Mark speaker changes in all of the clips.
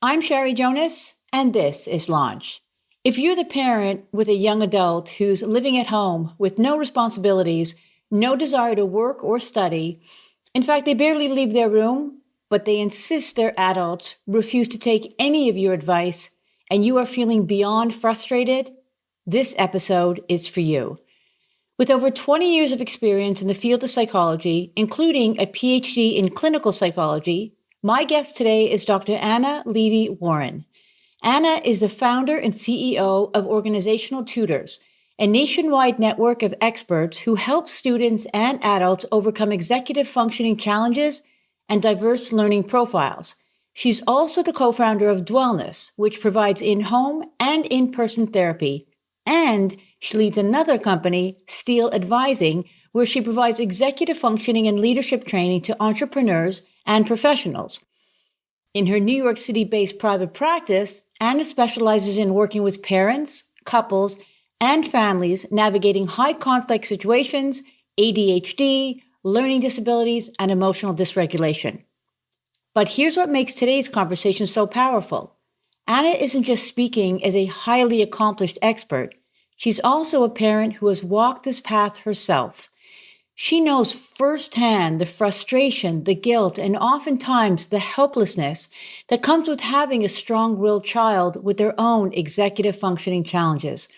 Speaker 1: I'm Sherry Jonas, and this is Launch. If you're the parent with a young adult who's living at home with no responsibilities, no desire to work or study, in fact, they barely leave their room, but they insist their adults refuse to take any of your advice, and you are feeling beyond frustrated, this episode is for you. With over 20 years of experience in the field of psychology, including a PhD in clinical psychology, my guest today is Dr. Anna Levy-Warren. Anna is the founder and CEO of Organizational Tutors, a nationwide network of experts who help students and adults overcome executive functioning challenges and diverse learning profiles. She's also the co-founder of Dwellness, which provides in-home and in-person therapy. And she leads another company, Steel Advising, where she provides executive functioning and leadership training to entrepreneurs and professionals. In her New York City-based private practice, Anna specializes in working with parents, couples, and families navigating high-conflict situations, ADHD, learning disabilities, and emotional dysregulation. But here's what makes today's conversation so powerful. Anna isn't just speaking as a highly accomplished expert. She's also a parent who has walked this path herself. She knows firsthand the frustration, the guilt, and oftentimes the helplessness that comes with having a strong-willed child with their own executive functioning challenges.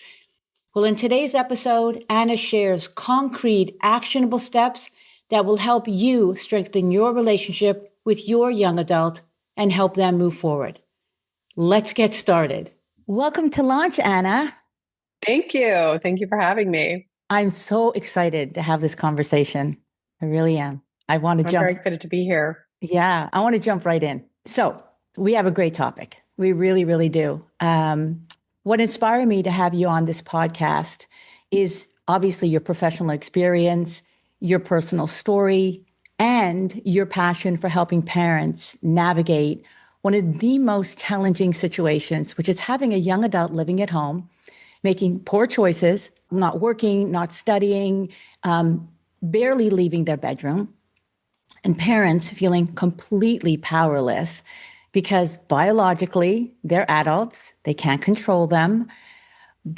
Speaker 1: Well, in today's episode, Anna shares concrete, actionable steps that will help you strengthen your relationship with your young adult and help them move forward. Let's get started. Welcome to Launch, Anna.
Speaker 2: Thank you. Thank you for having me.
Speaker 1: I'm so excited to have this conversation. I really am. I want to
Speaker 2: I'm
Speaker 1: jump.
Speaker 2: very excited to be here.
Speaker 1: Yeah, I want to jump right in. So we have a great topic. We really, really do. What inspired me to have you on this podcast is obviously your professional experience, your personal story, and your passion for helping parents navigate one of the most challenging situations, which is having a young adult living at home, making poor choices, not working, not studying, barely leaving their bedroom, and parents feeling completely powerless because biologically they're adults, they can't control them,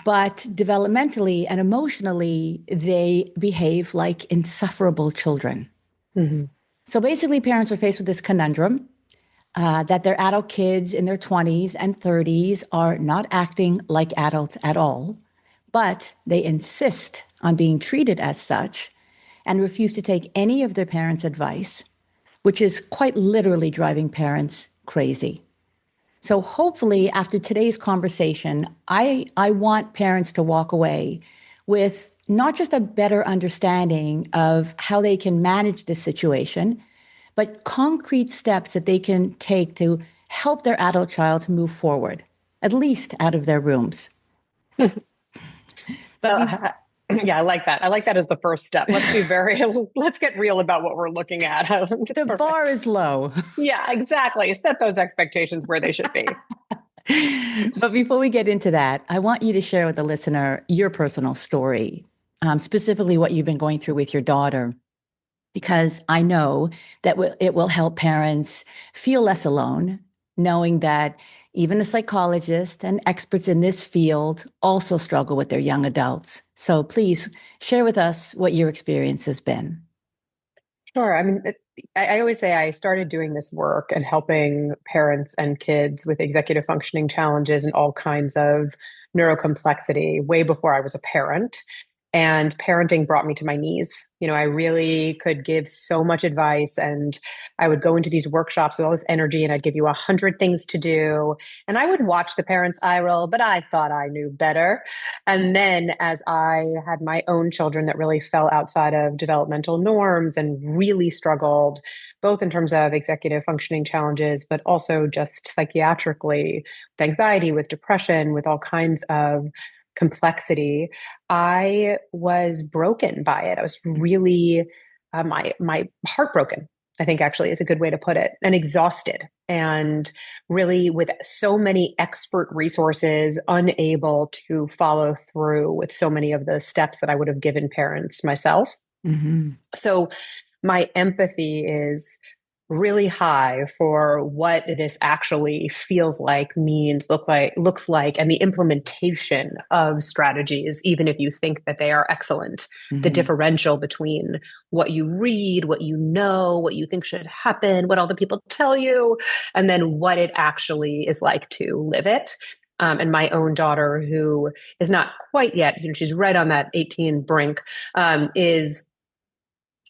Speaker 1: but developmentally and emotionally, they behave like insufferable children.
Speaker 2: Mm-hmm.
Speaker 1: So basically, parents are faced with this conundrum that their adult kids in their 20s and 30s are not acting like adults at all, but they insist on being treated as such and refuse to take any of their parents' advice, which is quite literally driving parents crazy. So hopefully after today's conversation, I want parents to walk away with not just a better understanding of how they can manage this situation, but concrete steps that they can take to help their adult child move forward, at least out of their rooms. But
Speaker 2: Yeah, I like that. I like that as the first step. Let's get real about what we're looking at.
Speaker 1: the bar is low.
Speaker 2: Yeah, exactly. Set those expectations where they should be.
Speaker 1: But before we get into that, I want you to share with the listener your personal story, specifically what you've been going through with your daughter, because I know that it will help parents feel less alone, knowing that even a psychologist and experts in this field also struggle with their young adults. So please share with us what your experience has been.
Speaker 2: Sure. I mean, I always say I started doing this work and helping parents and kids with executive functioning challenges and all kinds of neurocomplexity way before I was a parent. And parenting brought me to my knees. I really could give so much advice, and I would go into these workshops with all this energy, and I'd give you 100 things to do. And I would watch the parents eye roll, but I thought I knew better. And then as I had my own children that really fell outside of developmental norms and really struggled, both in terms of executive functioning challenges, but also just psychiatrically, with anxiety, with depression, with all kinds of complexity, I was broken by it. I was really my heartbroken, I think actually is a good way to put it, and exhausted, and really with so many expert resources, unable to follow through with so many of the steps that I would have given parents myself.
Speaker 1: Mm-hmm.
Speaker 2: So my empathy is really high for what this actually feels like, means, looks like, and the implementation of strategies, even if you think that they are excellent. The
Speaker 1: Hmm.
Speaker 2: differential between what you read, what you know, what you think should happen, what all the people tell you, and then what it actually is like to live it. And my own daughter, who is not quite yet, she's right on that 18 brink, is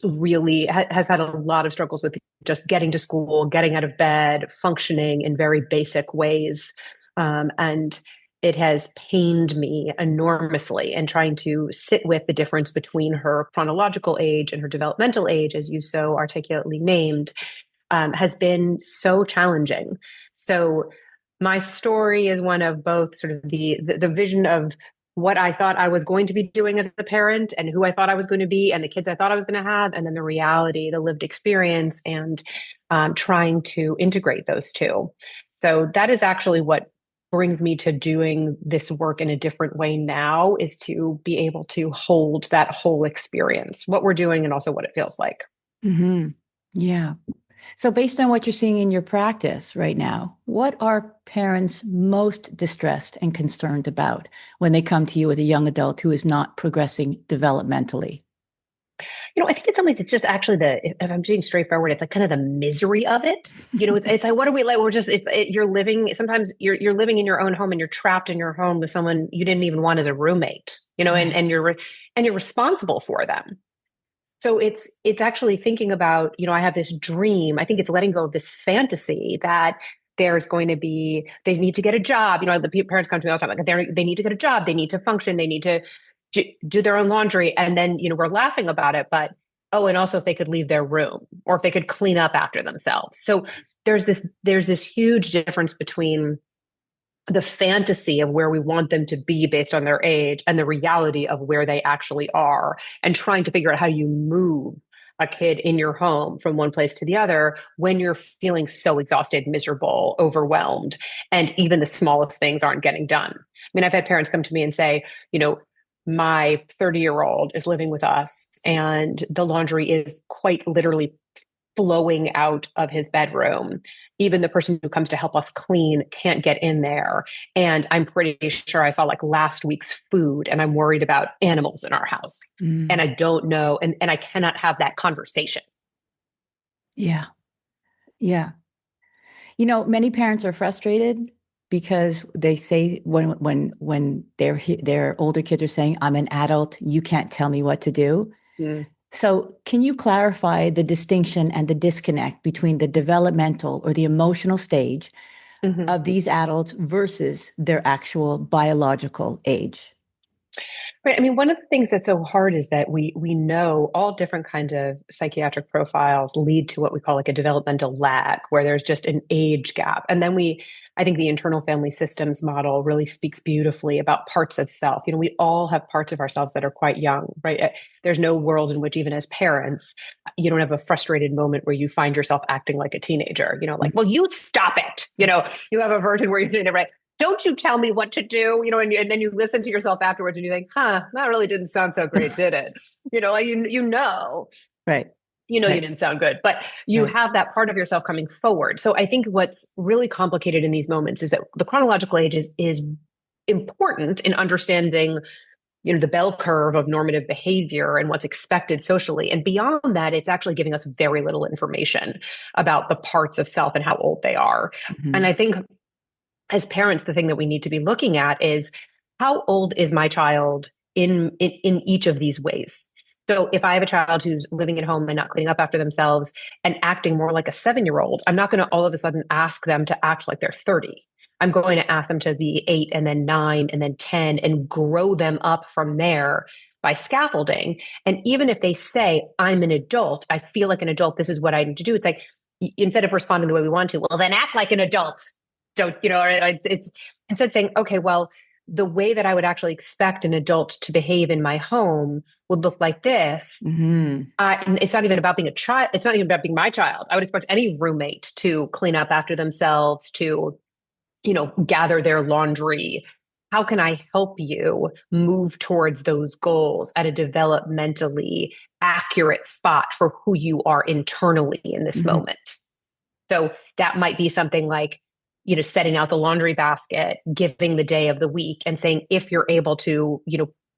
Speaker 2: really has had a lot of struggles with just getting to school, getting out of bed, functioning in very basic ways. And it has pained me enormously, and trying to sit with the difference between her chronological age and her developmental age, as you so articulately named, has been so challenging. So my story is one of both sort of the vision of what I thought I was going to be doing as a parent and who I thought I was going to be and the kids I thought I was going to have, and then the reality, the lived experience, and trying to integrate those two. So that is actually what brings me to doing this work in a different way now, is to be able to hold that whole experience, what we're doing and also what it feels like.
Speaker 1: Hmm. Yeah. So, based on what you're seeing in your practice right now, what are parents most distressed and concerned about when they come to you with a young adult who is not progressing developmentally?
Speaker 2: I think in some ways it's just actually if I'm being straightforward, it's like kind of the misery of it. It's like, what are we like? We're just, you're living, sometimes you're living in your own home and you're trapped in your home with someone you didn't even want as a roommate,
Speaker 1: Right.
Speaker 2: and you're responsible for them. So it's actually thinking about, I have this dream. I think it's letting go of this fantasy that there's going to be, they need to get a job. The parents come to me all the time, like they need to get a job, they need to function, they need to do their own laundry. And then, we're laughing about it, but oh, and also if they could leave their room or if they could clean up after themselves. So there's this huge difference between the fantasy of where we want them to be based on their age and the reality of where they actually are, and trying to figure out how you move a kid in your home from one place to the other when you're feeling so exhausted, miserable, overwhelmed, and even the smallest things aren't getting done. I mean, I've had parents come to me and say, my 30-year-old is living with us and the laundry is quite literally flowing out of his bedroom. Even the person who comes to help us clean can't get in there. And I'm pretty sure I saw like last week's food, and I'm worried about animals in our house. And
Speaker 1: Mm.
Speaker 2: I don't know. And I cannot have that conversation.
Speaker 1: Yeah. Yeah. Many parents are frustrated because they say when their older kids are saying, "I'm an adult, you can't tell me what to do."
Speaker 2: Mm.
Speaker 1: So, can you clarify the distinction and the disconnect between the developmental or the emotional stage
Speaker 2: Mhm.
Speaker 1: of these adults versus their actual biological age?
Speaker 2: Right. I mean, one of the things that's so hard is that we know all different kinds of psychiatric profiles lead to what we call like a developmental lag, where there's just an age gap. And then I think the internal family systems model really speaks beautifully about parts of self. We all have parts of ourselves that are quite young, right? There's no world in which even as parents, you don't have a frustrated moment where you find yourself acting like a teenager, like, well, you stop it. You have a version where you're doing it right. Don't you tell me what to do, and then you listen to yourself afterwards and you think, that really didn't sound so great, did it? Like
Speaker 1: Right.
Speaker 2: you
Speaker 1: Right.
Speaker 2: didn't sound good, but you
Speaker 1: Right.
Speaker 2: have that part of yourself coming forward. So I think what's really complicated in these moments is that the chronological age is important in understanding, the bell curve of normative behavior and what's expected socially. And beyond that, it's actually giving us very little information about the parts of self and how old they are. And
Speaker 1: Mhm.
Speaker 2: I think as parents, the thing that we need to be looking at is, how old is my child in each of these ways? So if I have a child who's living at home and not cleaning up after themselves and acting more like a 7-year-old, I'm not going to all of a sudden ask them to act like they're 30. I'm going to ask them to be 8 and then 9 and then 10 and grow them up from there by scaffolding. And even if they say, I'm an adult, I feel like an adult, this is what I need to do. It's like, instead of responding the way we want to, well, then act like an adult. Don't, it's instead saying, okay, well, the way that I would actually expect an adult to behave in my home would look like this.
Speaker 1: Mhm.
Speaker 2: And it's not even about being a child. It's not even about being my child. I would expect any roommate to clean up after themselves, to, gather their laundry. How can I help you move towards those goals at a developmentally accurate spot for who you are internally in this
Speaker 1: Mhm.
Speaker 2: moment? So that might be something like, setting out the laundry basket, giving the day of the week and saying, if you're able to,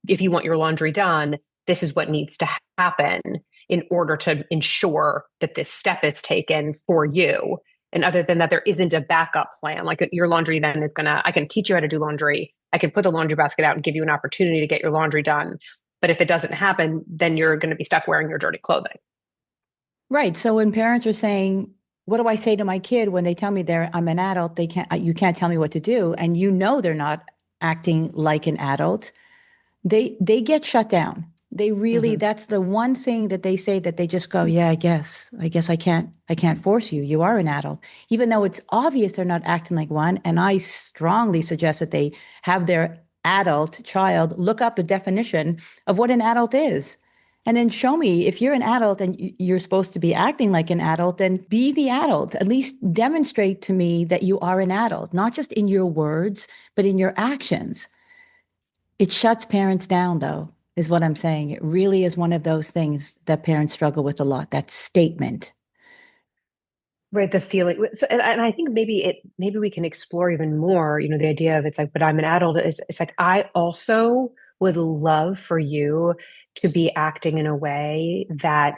Speaker 2: if you want your laundry done, this is what needs to happen in order to ensure that this step is taken for you. And other than that, there isn't a backup plan. Like your laundry then is I can teach you how to do laundry. I can put the laundry basket out and give you an opportunity to get your laundry done. But if it doesn't happen, then you're going to be stuck wearing your dirty clothing.
Speaker 1: Right. So when parents are saying, what do I say to my kid when they tell me I'm an adult, you can't tell me what to do. And they're not acting like an adult. They get shut down. They really,
Speaker 2: Mm-hmm.
Speaker 1: that's the one thing that they say that they just go, yeah, I guess I can't force you. You are an adult, even though it's obvious they're not acting like one. And I strongly suggest that they have their adult child look up the definition of what an adult is. And then show me if you're an adult and you're supposed to be acting like an adult, then be the adult. At least demonstrate to me that you are an adult, not just in your words, but in your actions. It shuts parents down, though, is what I'm saying. It really is one of those things that parents struggle with a lot, that statement.
Speaker 2: Right, the feeling. And I think maybe we can explore even more, the idea of it's like, but I'm an adult. It's like, I also would love for you to be acting in a way that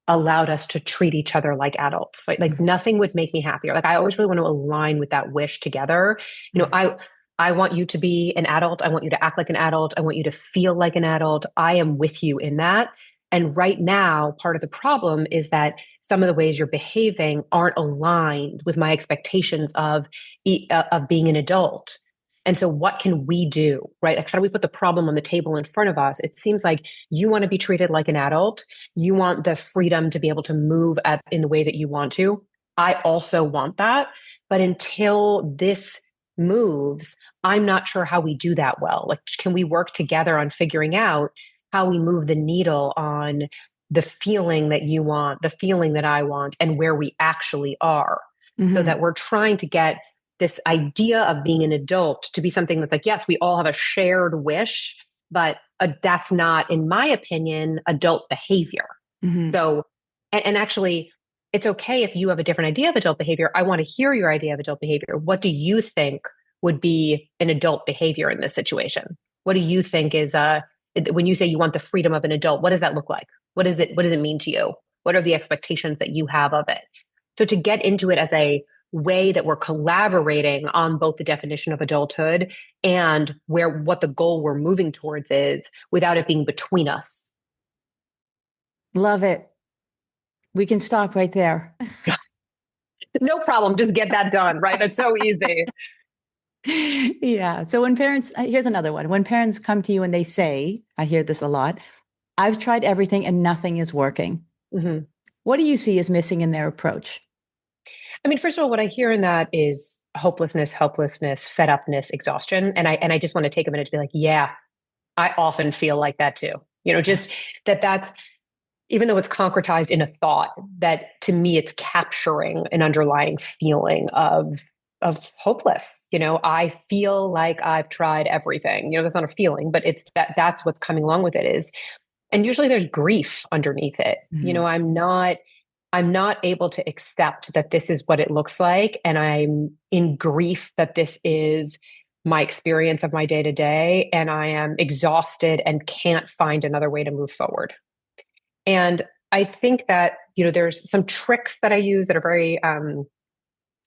Speaker 2: allowed us to treat each other like adults. Like nothing would make me happier. Like I always really want to align with that wish together. You know,
Speaker 1: Mhm.
Speaker 2: I want you to be an adult. I want you to act like an adult. I want you to feel like an adult. I am with you in that. And right now, part of the problem is that some of the ways you're behaving aren't aligned with my expectations of being an adult. And so what can we do, right? Like how do we put the problem on the table in front of us? It seems like you want to be treated like an adult. You want the freedom to be able to move in the way that you want to. I also want that. But until this moves, I'm not sure how we do that well. Like, can we work together on figuring out how we move the needle on the feeling that you want, the feeling that I want, and where we actually are, so
Speaker 1: Mhm.
Speaker 2: that we're trying to get this idea of being an adult to be something that's like, yes, we all have a shared wish, but that's not, in my opinion, adult behavior.
Speaker 1: Mhm.
Speaker 2: So, and actually, it's okay if you have a different idea of adult behavior. I want to hear your idea of adult behavior. What do you think would be an adult behavior in this situation? What do you think is when you say you want the freedom of an adult, what does that look like? What does it mean to you? What are the expectations that you have of it? So to get into it as a way that we're collaborating on both the definition of adulthood and what the goal we're moving towards is without it being between us.
Speaker 1: Love it. We can stop right there.
Speaker 2: No problem. Just get that done, right? That's so easy.
Speaker 1: Yeah. So when parents, here's another one. When parents come to you and they say, I hear this a lot, I've tried everything and nothing is working.
Speaker 2: Mhm.
Speaker 1: What do you see is missing in their approach?
Speaker 2: I mean, first of all, what I hear in that is hopelessness, helplessness, fed upness, exhaustion. And I just want to take a minute to be like, yeah, I often feel like that too. Just that's even though it's concretized in a thought, that to me it's capturing an underlying feeling of hopeless. I feel like I've tried everything. That's not a feeling, but it's that's what's coming along with it is, and usually there's grief underneath it.
Speaker 1: Mhm.
Speaker 2: I'm not able to accept that this is what it looks like. And I'm in grief that this is my experience of my day to day. And I am exhausted and can't find another way to move forward. And I think that, there's some tricks that I use that are very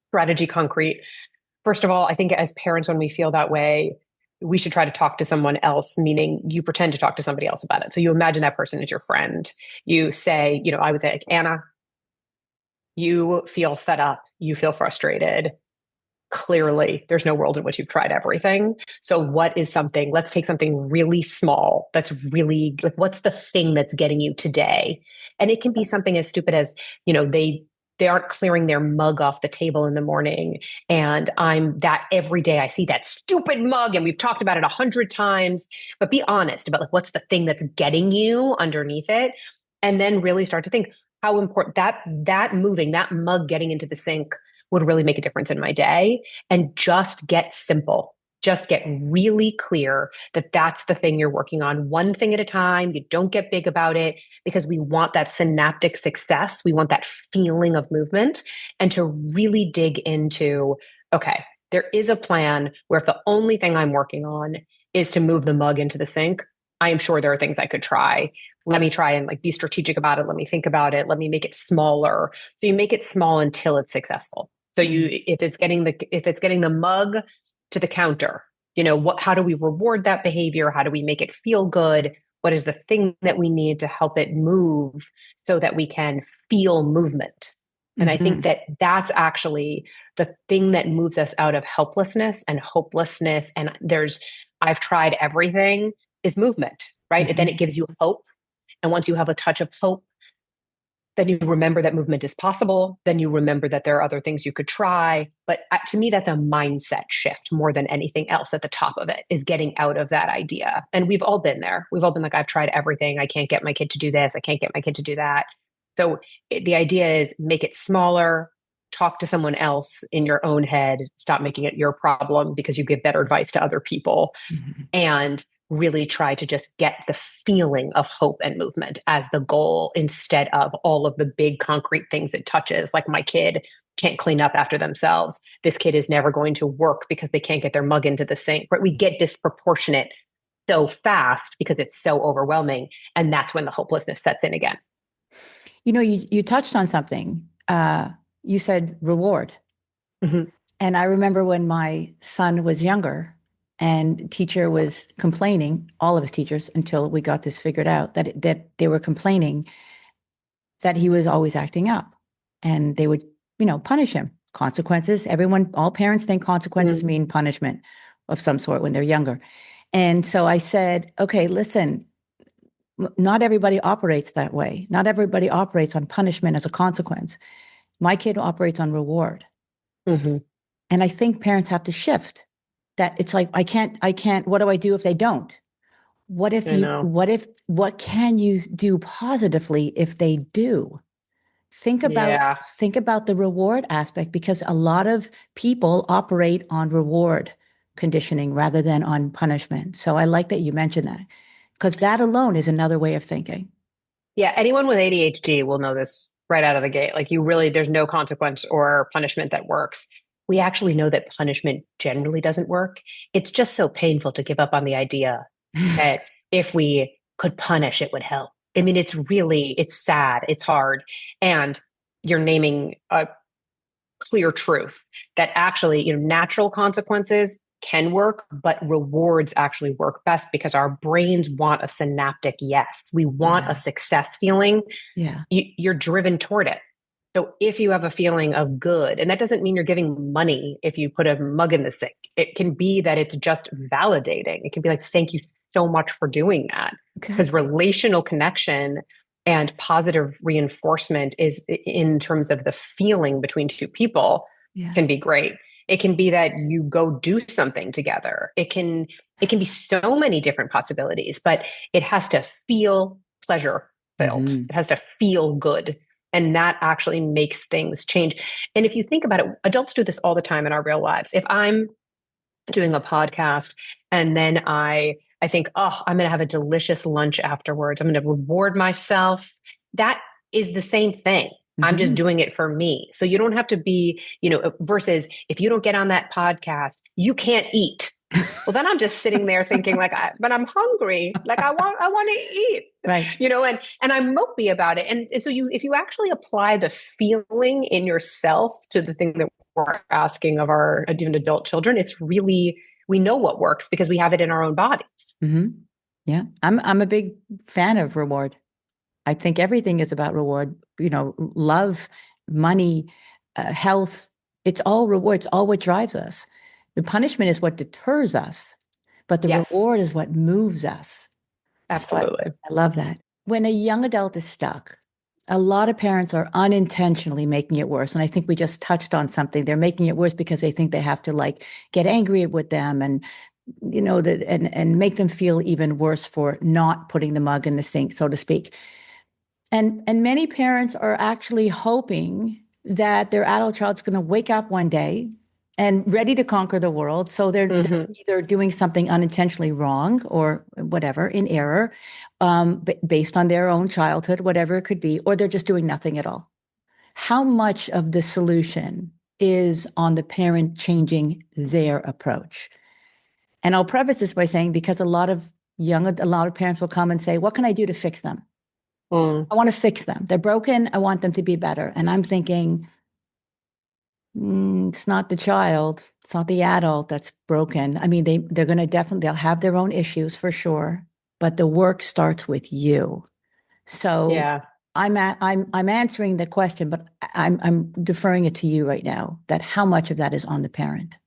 Speaker 2: strategy concrete. First of all, I think as parents, when we feel that way, we should try to talk to someone else, meaning you pretend to talk to somebody else about it. So you imagine that person is your friend. You say, I would say, like, Anna, you feel fed up, you feel frustrated. Clearly, there's no world in which you've tried everything. So, what is something? Let's take something really small that's really like, what's the thing that's getting you today? And it can be something as stupid as, they aren't clearing their mug off the table in the morning. And I'm that every day I see that stupid mug and we've talked about it 100 times, but be honest about like, what's the thing that's getting you underneath it? And then really start to think how important that moving, that mug getting into the sink would really make a difference in my day, and just get simple. just get really clear that that's the thing you're working on, one thing at a time. You don't get big about it because we want that synaptic success. We want that feeling of movement, and to really dig into, okay, there is a plan where if the only thing I'm working on is to move the mug into the sink, I am sure there are things I could try. Let me try and like be strategic about it. Let me think about it. Let me make it smaller. So you make it small until it's successful. So if it's getting the mug to the counter, how do we reward that behavior? How do we make it feel good? What is the thing that we need to help it move so that we can feel movement? And I think that that's actually the thing that moves us out of helplessness and hopelessness. And I've tried everything is movement, right? And then it gives you hope. And once you have a touch of hope, then you remember that movement is possible. Then you remember that there are other things you could try. But to me, that's a mindset shift more than anything else. At the top of it is getting out of that idea. And we've all been there. We've all been like, I've tried everything. I can't get my kid to do this. I can't get my kid to do that. So the idea is make it smaller, talk to someone else in your own head, stop making it your problem because you give better advice to other people, and really try to just get the feeling of hope and movement as the goal instead of all of the big concrete things it touches. Like my kid can't clean up after themselves. This kid is never going to work because they can't get their mug into the sink. But we get disproportionate so fast because it's so overwhelming. And that's when the hopelessness sets in again.
Speaker 1: You touched on something. You said reward.
Speaker 2: Mm-hmm.
Speaker 1: And I remember when my son was younger and teacher was complaining, all of his teachers, until we got this figured out, that they were complaining that he was always acting up, and they would, punish him. Consequences. All parents think consequences mean punishment of some sort when they're younger. And so I said, okay, listen, not everybody operates that way. Not everybody operates on punishment as a consequence. My kid operates on reward.
Speaker 2: Mm-hmm.
Speaker 1: And I think parents have to shift that. It's like, I can't, what do I do if they don't? What what can you do positively if they do? Think about the reward aspect, because a lot of people operate on reward conditioning rather than on punishment. So I like that you mentioned that, because that alone is another way of thinking.
Speaker 2: Yeah, anyone with ADHD will know this right out of the gate. Like there's no consequence or punishment that works. We actually know that punishment generally doesn't work. It's just so painful to give up on the idea that if we could punish, it would help. I mean, it's sad, it's hard. And you're naming a clear truth that actually, natural consequences can work, but rewards actually work best because our brains want a synaptic yes. We want a success feeling.
Speaker 1: Yeah.
Speaker 2: You're driven toward it. So if you have a feeling of good, and that doesn't mean you're giving money if you put a mug in the sink, it can be that it's just validating. It can be like, thank you so much for doing that. Because relational connection and positive reinforcement is in terms of the feeling between two people can be great. It can be that you go do something together. It can be so many different possibilities, but it has to feel pleasure filled. It has to feel good. And that actually makes things change. And if you think about it, adults do this all the time in our real lives. If I'm doing a podcast and then I think, oh, I'm going to have a delicious lunch afterwards, I'm going to reward myself. That is the same thing. I'm just doing it for me. So you don't have to be, versus if you don't get on that podcast, you can't eat. Well, then I'm just sitting there thinking but I'm hungry. Like I want to eat,
Speaker 1: right.
Speaker 2: And I'm mopey about it. And so if you actually apply the feeling in yourself to the thing that we're asking of our even adult children, it's really, we know what works because we have it in our own bodies.
Speaker 1: Mm-hmm. Yeah. I'm a big fan of reward. I think everything is about reward, love, money, health. It's all reward. It's all what drives us. The punishment is what deters us, but the reward is what moves us.
Speaker 2: Absolutely.
Speaker 1: So I love that. When a young adult is stuck, a lot of parents are unintentionally making it worse. And I think we just touched on something. They're making it worse because they think they have to get angry with them and and make them feel even worse for not putting the mug in the sink, so to speak. And many parents are actually hoping that their adult child's going to wake up one day and ready to conquer the world. So they're
Speaker 2: Hmm.
Speaker 1: either doing something unintentionally wrong or whatever, in error, based on their own childhood, whatever it could be, or they're just doing nothing at all. How much of the solution is on the parent changing their approach? And I'll preface this by saying, because a lot of parents will come and say, what can I do to fix them?
Speaker 2: Mm,
Speaker 1: I want to fix them. They're broken. I want them to be better. And I'm thinking, it's not the child. It's not the adult that's broken. I mean, they're going to they'll have their own issues for sure, but the work starts with you. So
Speaker 2: yeah.
Speaker 1: I'm answering the question, but I'm deferring it to you right now. That how much of that is on the parent?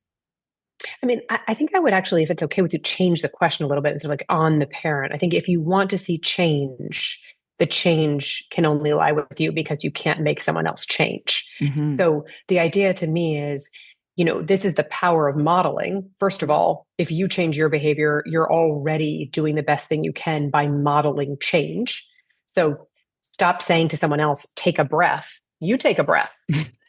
Speaker 2: I mean, I think I would actually, if it's okay with you, change the question a little bit instead of like on the parent. I think if you want to see change, the change can only lie with you because you can't make someone else change.
Speaker 1: Mm-hmm.
Speaker 2: So the idea to me is, this is the power of modeling. First of all, if you change your behavior, you're already doing the best thing you can by modeling change. So stop saying to someone else, take a breath. You take a breath.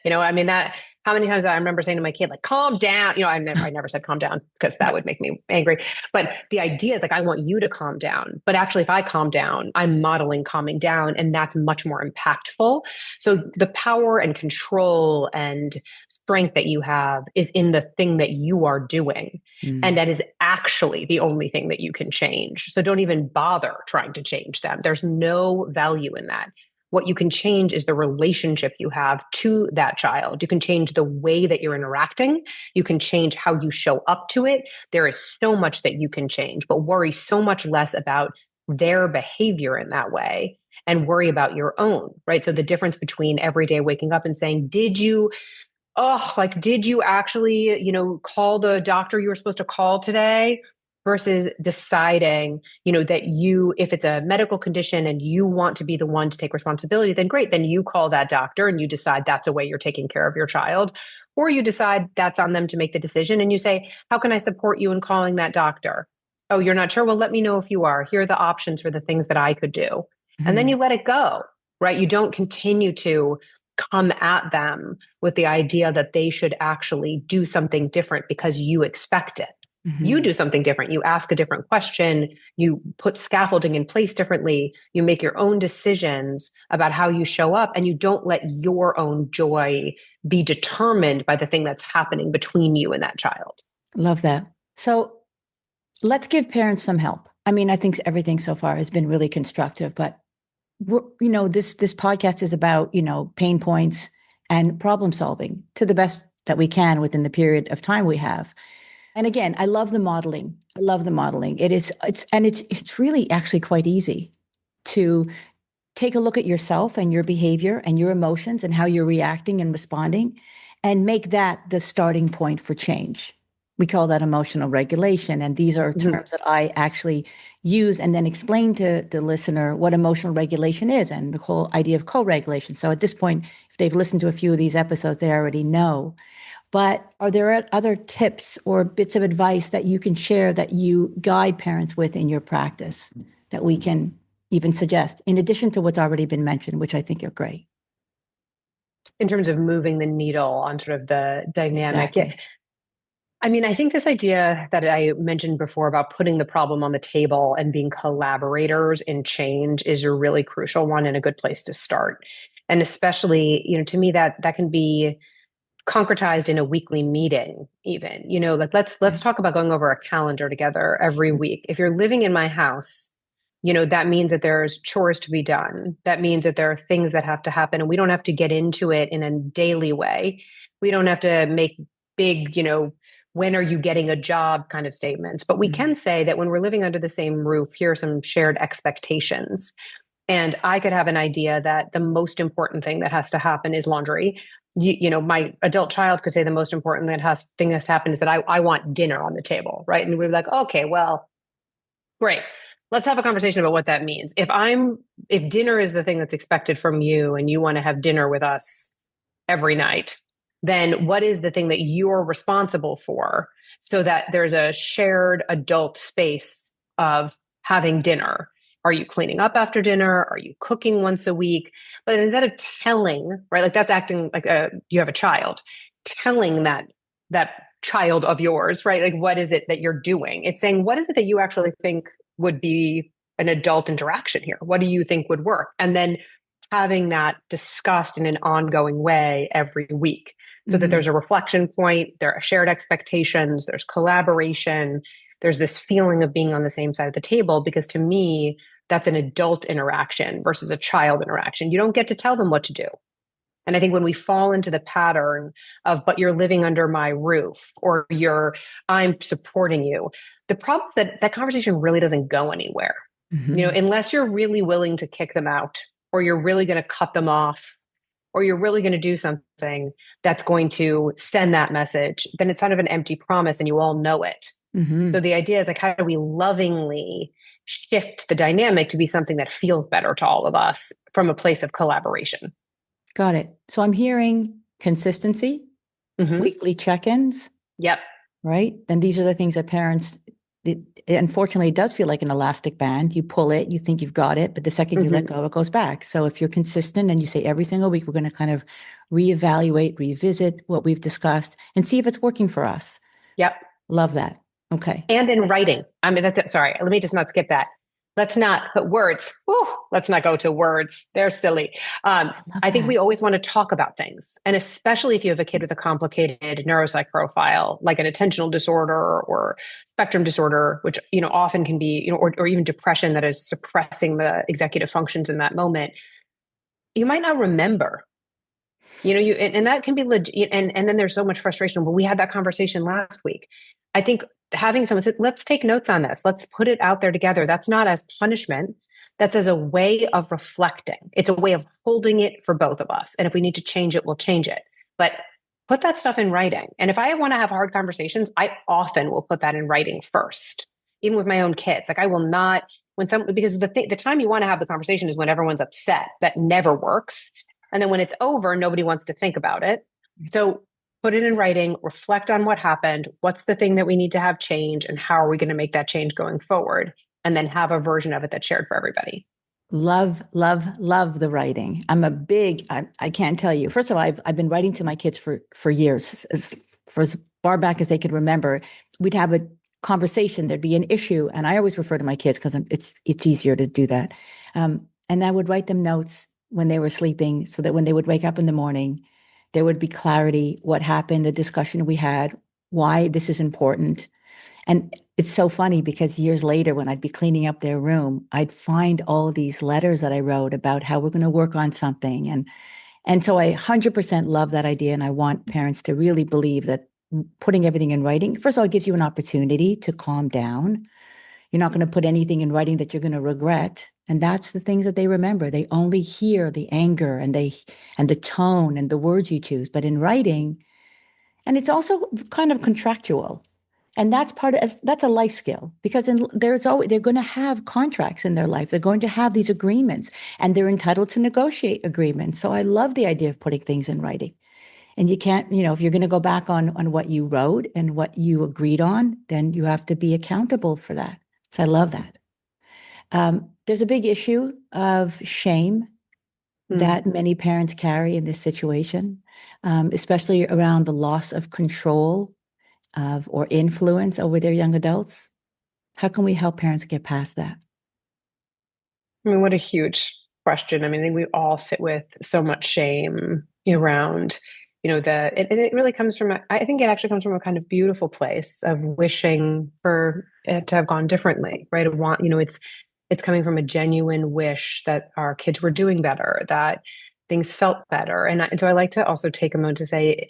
Speaker 2: I mean, that how many times I remember saying to my kid, like, calm down. I never said calm down because that would make me angry. But the idea is like, I want you to calm down. But actually, if I calm down, I'm modeling calming down, and that's much more impactful. So the power and control and strength that you have is in the thing that you are doing. And
Speaker 1: Mm.
Speaker 2: that is actually the only thing that you can change. So don't even bother trying to change them. There's no value in that. What you can change is the relationship you have to that child. You can change the way that you're interacting. You can change how you show up to it. There is so much that you can change, but worry so much less about their behavior in that way and worry about your own, right? So the difference between every day waking up and saying, did you actually, call the doctor you were supposed to call today? Versus deciding, that if it's a medical condition and you want to be the one to take responsibility, then great. Then you call that doctor and you decide that's a way you're taking care of your child. Or you decide that's on them to make the decision and you say, how can I support you in calling that doctor? Oh, you're not sure? Well, let me know if you are. Here are the options for the things that I could do. And then
Speaker 1: Mm-hmm.
Speaker 2: you let it go, right? You don't continue to come at them with the idea that they should actually do something different because you expect it. You
Speaker 1: Mm-hmm.
Speaker 2: do something different. You ask a different question. You put scaffolding in place differently. You make your own decisions about how you show up, and you don't let your own joy be determined by the thing that's happening between you and that child.
Speaker 1: Love that. So let's give parents some help. I mean, I think everything so far has been really constructive, but this podcast is about, pain points and problem solving to the best that we can within the period of time we have. And again, I love the modeling. I love the modeling. It's really actually quite easy to take a look at yourself and your behavior and your emotions and how you're reacting and responding and make that the starting point for change. We call that emotional regulation. And these are
Speaker 2: Mhm.
Speaker 1: terms that I actually use and then explain to the listener what emotional regulation is and the whole idea of co regulation. So at this point, if they've listened to a few of these episodes, they already know. But are there other tips or bits of advice that you can share that you guide parents with in your practice that we can even suggest, in addition to what's already been mentioned, which I think are great?
Speaker 2: In terms of moving the needle on sort of the dynamic. Yeah.
Speaker 1: Exactly.
Speaker 2: I mean, I think this idea that I mentioned before about putting the problem on the table and being collaborators in change is a really crucial one and a good place to start. And especially, to me that can be concretized in a weekly meeting even. Like let's talk about going over a calendar together every week. If you're living in my house, that means that there's chores to be done. That means that there are things that have to happen, and we don't have to get into it in a daily way. We don't have to make big, when are you getting a job kind of statements. But we
Speaker 1: Mhm.
Speaker 2: can say that when we're living under the same roof, here are some shared expectations. And I could have an idea that the most important thing that has to happen is laundry. My adult child could say the most important thing that has to happen is that I want dinner on the table, right? And we're like, okay, well, great. Let's have a conversation about what that means. If dinner is the thing that's expected from you and you want to have dinner with us every night, then what is the thing that you're responsible for so that there's a shared adult space of having dinner? Are you cleaning up after dinner? Are you cooking once a week? But instead of telling, right, like that's acting like you have a child, telling that that child of yours, right? Like, what is it that you're doing? It's saying, what is it that you actually think would be an adult interaction here? What do you think would work? And then having that discussed in an ongoing way every week so that
Speaker 1: Mm-hmm.
Speaker 2: there's a reflection point, there are shared expectations, there's collaboration, there's this feeling of being on the same side of the table. Because to me, that's an adult interaction versus a child interaction. You don't get to tell them what to do. And I think when we fall into the pattern of, but you're living under my roof or I'm supporting you, the problem is that that conversation really doesn't go anywhere.
Speaker 1: Mm-hmm.
Speaker 2: Unless you're really willing to kick them out or you're really going to cut them off or you're really going to do something that's going to send that message, then it's kind of an empty promise and you all know it.
Speaker 1: Mm-hmm.
Speaker 2: So the idea is like, how do we lovingly shift the dynamic to be something that feels better to all of us from a place of collaboration?
Speaker 1: Got it. So I'm hearing consistency,
Speaker 2: Mm-hmm.
Speaker 1: weekly check-ins,
Speaker 2: Yep.
Speaker 1: right? And these are the things that parents, unfortunately, it does feel like an elastic band. You pull it, you think you've got it, but the second you let
Speaker 2: Mm-hmm.
Speaker 1: go, it goes back. So if you're consistent and you say every single week, we're going to kind of reevaluate, revisit what we've discussed and see if it's working for us.
Speaker 2: Yep.
Speaker 1: Love that. Okay.
Speaker 2: And in writing. I mean, that's it. Sorry. Let me just not skip that. Let's not put words. Whew, let's not go to words. They're silly.
Speaker 1: Love
Speaker 2: I think
Speaker 1: that.
Speaker 2: we always want to talk about things. And especially if you have a kid with a complicated neuropsych profile, like an attentional disorder or spectrum disorder, which, often can be, or even depression that is suppressing the executive functions in that moment, you might not remember. And that can be legit. And then there's so much frustration. Well, we had that conversation last week. I think having someone say, let's take notes on this. Let's put it out there together. That's not as punishment. That's as a way of reflecting. It's a way of holding it for both of us. And if we need to change it, we'll change it. But put that stuff in writing. And if I want to have hard conversations, I often will put that in writing first, even with my own kids. Like I will not, because the time you want to have the conversation is when everyone's upset. That never works. And then when it's over, nobody wants to think about it. So put it in writing, reflect on what happened. What's the thing that we need to have change and how are we going to make that change going forward? And then have a version of it that's shared for everybody.
Speaker 1: Love, love, love the writing. I can't tell you. First of all, I've been writing to my kids for years, for as far back as they could remember. We'd have a conversation, there'd be an issue, and I always refer to my kids because it's easier to do that. And I would write them notes when they were sleeping so that when they would wake up in the morning, there would be clarity, what happened, the discussion we had, why this is important. And it's so funny because years later, when I'd be cleaning up their room, I'd find all these letters that I wrote about how we're going to work on something. And so I 100% love that idea. And I want parents to really believe that putting everything in writing, first of all, it gives you an opportunity to calm down. You're not going to put anything in writing that you're going to regret. And that's the things that they remember. They only hear the anger and the tone and the words you choose. But in writing, and it's also kind of contractual. And that's a life skill because they're going to have contracts in their life. They're going to have these agreements and they're entitled to negotiate agreements. So I love the idea of putting things in writing. And you can't, if you're going to go back on what you wrote and what you agreed on, then you have to be accountable for that. So I love that. There's a big issue of shame
Speaker 2: Mm.
Speaker 1: that many parents carry in this situation, especially around the loss of control of or influence over their young adults. How can we help parents get past that?
Speaker 2: I mean, what a huge question. I mean, I think we all sit with so much shame around, it really comes from, I think it actually comes from a kind of beautiful place of wishing for it to have gone differently, right? It's coming from a genuine wish that our kids were doing better, that things felt better. And so I like to also take a moment to say,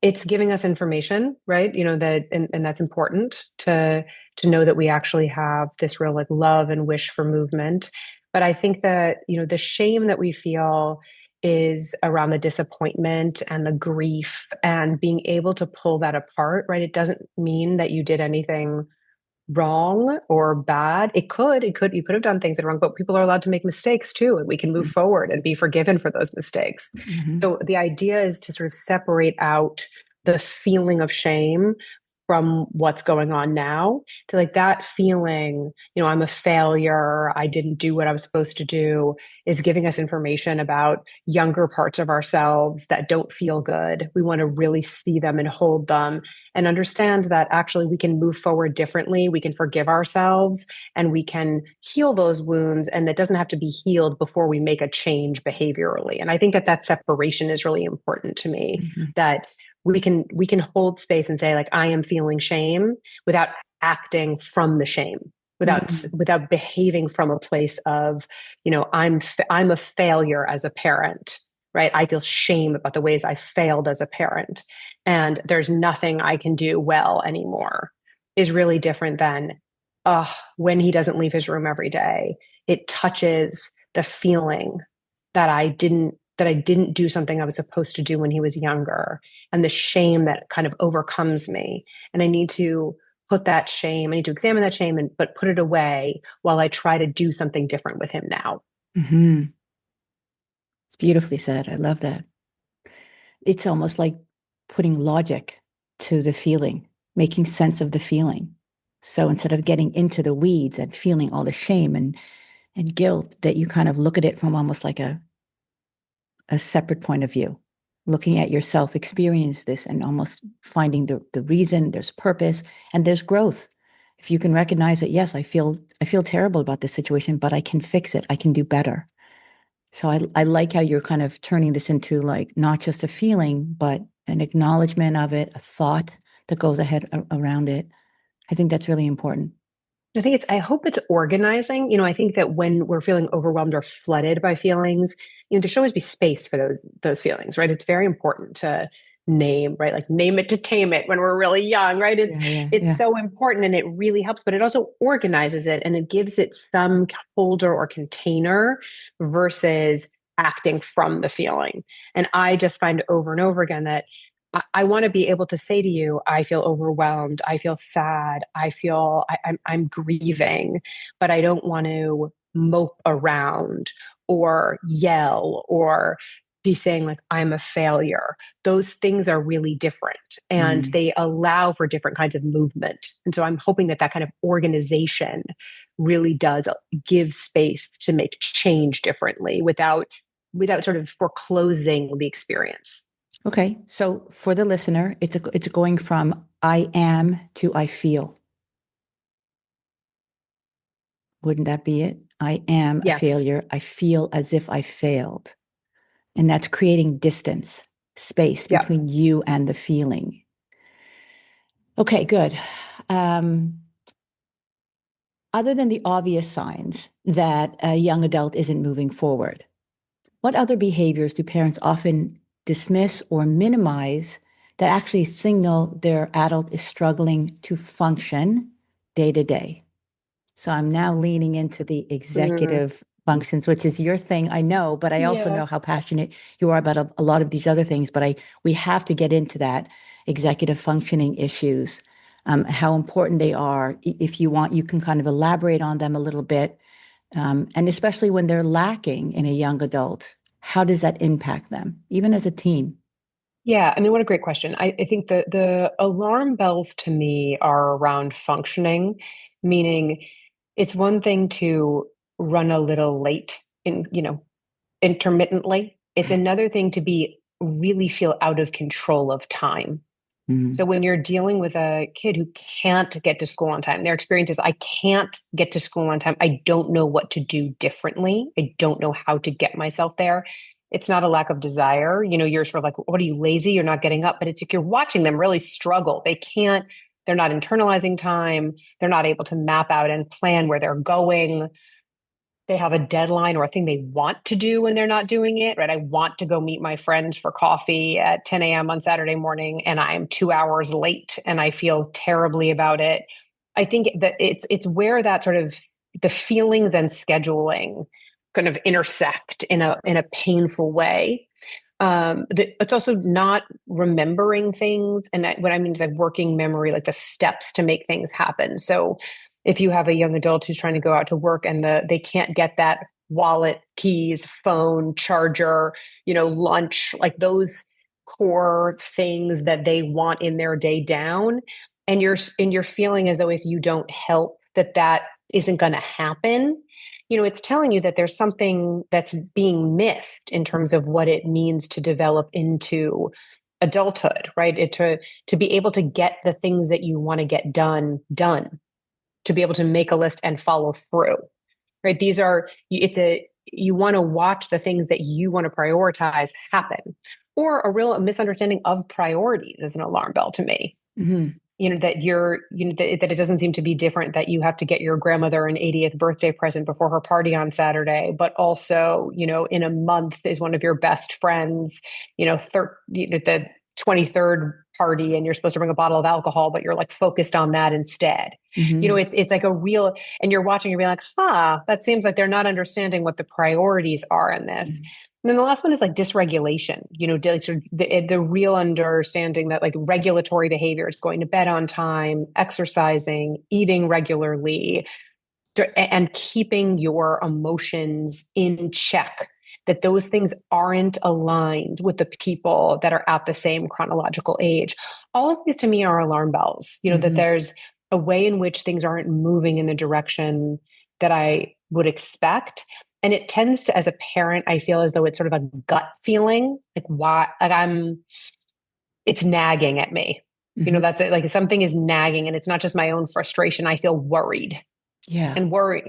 Speaker 2: it's giving us information, right? And that's important to know that we actually have this real like love and wish for movement. But I think that, the shame that we feel is around the disappointment and the grief and being able to pull that apart, right? It doesn't mean that you did anything wrong or bad. You could have done things that are wrong, but people are allowed to make mistakes too, and we can move forward and be forgiven for those mistakes.
Speaker 1: Mm-hmm.
Speaker 2: So the idea is to sort of separate out the feeling of shame from what's going on now to like that feeling, I'm a failure, I didn't do what I was supposed to do, is giving us information about younger parts of ourselves that don't feel good. We want to really see them and hold them and understand that actually we can move forward differently. We can forgive ourselves and we can heal those wounds. And that doesn't have to be healed before we make a change behaviorally. And I think that that separation is really important to me,
Speaker 1: Mhm.
Speaker 2: that we can hold space and say like, I am feeling shame without acting from the shame,
Speaker 1: Mhm.
Speaker 2: without behaving from a place of, I'm a failure as a parent, right? I feel shame about the ways I failed as a parent, and there's nothing I can do well anymore, is really different than, when he doesn't leave his room every day, it touches the feeling that I didn't do something I was supposed to do when he was younger, and the shame that kind of overcomes me. And I need to I need to examine that shame, but put it away while I try to do something different with him now.
Speaker 1: Mhm. It's beautifully said. I love that. It's almost like putting logic to the feeling, making sense of the feeling. So instead of getting into the weeds and feeling all the shame and guilt, that you kind of look at it from almost like a separate point of view, looking at yourself, experience this, and almost finding the reason, there's purpose, and there's growth. If you can recognize that, yes, I feel terrible about this situation, but I can fix it. I can do better. So I like how you're kind of turning this into like not just a feeling, but an acknowledgement of it, a thought that goes ahead around it. I think that's really important.
Speaker 2: I hope it's organizing. I think that when we're feeling overwhelmed or flooded by feelings, there should always be space for those feelings, right? It's very important to name, right? Like name it to tame it when we're really young, right? It's
Speaker 1: Yeah, yeah,
Speaker 2: it's
Speaker 1: yeah.
Speaker 2: so important and it really helps, but it also organizes it and it gives it some holder or container versus acting from the feeling. And I just find over and over again that I want to be able to say to you, I feel overwhelmed. I feel sad. I'm grieving, but I don't want to mope around or yell or be saying like, I'm a failure. Those things are really different and
Speaker 1: Mm.
Speaker 2: they allow for different kinds of movement. And so I'm hoping that that kind of organization really does give space to make change differently without sort of foreclosing the experience.
Speaker 1: Okay, so for the listener, it's going from I am to I feel. Wouldn't that be it? I am a
Speaker 2: Yes.
Speaker 1: failure. I feel as if I failed. And that's creating distance, space
Speaker 2: Yeah.
Speaker 1: between you and the feeling. Okay, good. Um, Other than the obvious signs that a young adult isn't moving forward, what other behaviors do parents often dismiss or minimize that actually signal their adult is struggling to function day to day? So I'm now leaning into the
Speaker 2: Mm,
Speaker 1: executive functions, which is your thing, I know, but I also
Speaker 2: yeah.
Speaker 1: know how passionate you are about a lot of these other things. But we have to get into that executive functioning issues, how important they are. If you want, you can kind of elaborate on them a little bit, and especially when they're lacking in a young adult, how does that impact them, even as a teen?
Speaker 2: Yeah. I mean, what a great question. I think the alarm bells to me are around functioning, meaning it's one thing to run a little late intermittently. It's another thing to be really feel out of control of time. So
Speaker 1: Mm,
Speaker 2: when you're dealing with a kid who can't get to school on time, their experience is, I can't get to school on time. I don't know what to do differently. I don't know how to get myself there. It's not a lack of desire. You're sort of like, what are you, lazy? You're not getting up. But it's like you're watching them really struggle. They're not internalizing time. They're not able to map out and plan where they're going. They have a deadline or a thing they want to do when they're not doing it, right? I want to go meet my friends for coffee at 10 a.m. on Saturday morning, and I'm 2 hours late and I feel terribly about it. I think that it's where that sort of the feelings and scheduling kind of intersect in a painful way. It's also not remembering things, and what I mean is like working memory, like the steps to make things happen. So if you have a young adult who's trying to go out to work and they can't get that wallet, keys, phone, charger, lunch, like those core things that they want in their day down, and you're feeling as though if you don't help that isn't going to happen, it's telling you that there's something that's being missed in terms of what it means to develop into adulthood, right? To be able to get the things that you want to get done, to be able to make a list and follow through, right? You want to watch the things that you want to prioritize happen. Or a real misunderstanding of priorities is an alarm bell to me.
Speaker 1: Mm-hmm.
Speaker 2: That it doesn't seem to be different, that you have to get your grandmother an 80th birthday present before her party on Saturday, but also, in a month is one of your best friends, the 23rd party, and you're supposed to bring a bottle of alcohol, but you're like focused on that instead.
Speaker 1: Mm-hmm.
Speaker 2: It's like a real, and you're watching, you're being like, that seems like they're not understanding what the priorities are in this.
Speaker 1: Mm-hmm.
Speaker 2: And then the last one is like dysregulation, the real understanding that like regulatory behavior is going to bed on time, exercising, eating regularly, and keeping your emotions in check, that those things aren't aligned with the people that are at the same chronological age. All of these to me are alarm bells, that
Speaker 1: Mm-hmm.
Speaker 2: there's a way in which things aren't moving in the direction that I would expect. And it tends to, as a parent, I feel as though it's sort of a gut feeling, like why, like it's nagging at me.
Speaker 1: Mm-hmm.
Speaker 2: That's it. Like something is nagging, and it's not just my own frustration. I feel worried
Speaker 1: Yeah.
Speaker 2: and worry,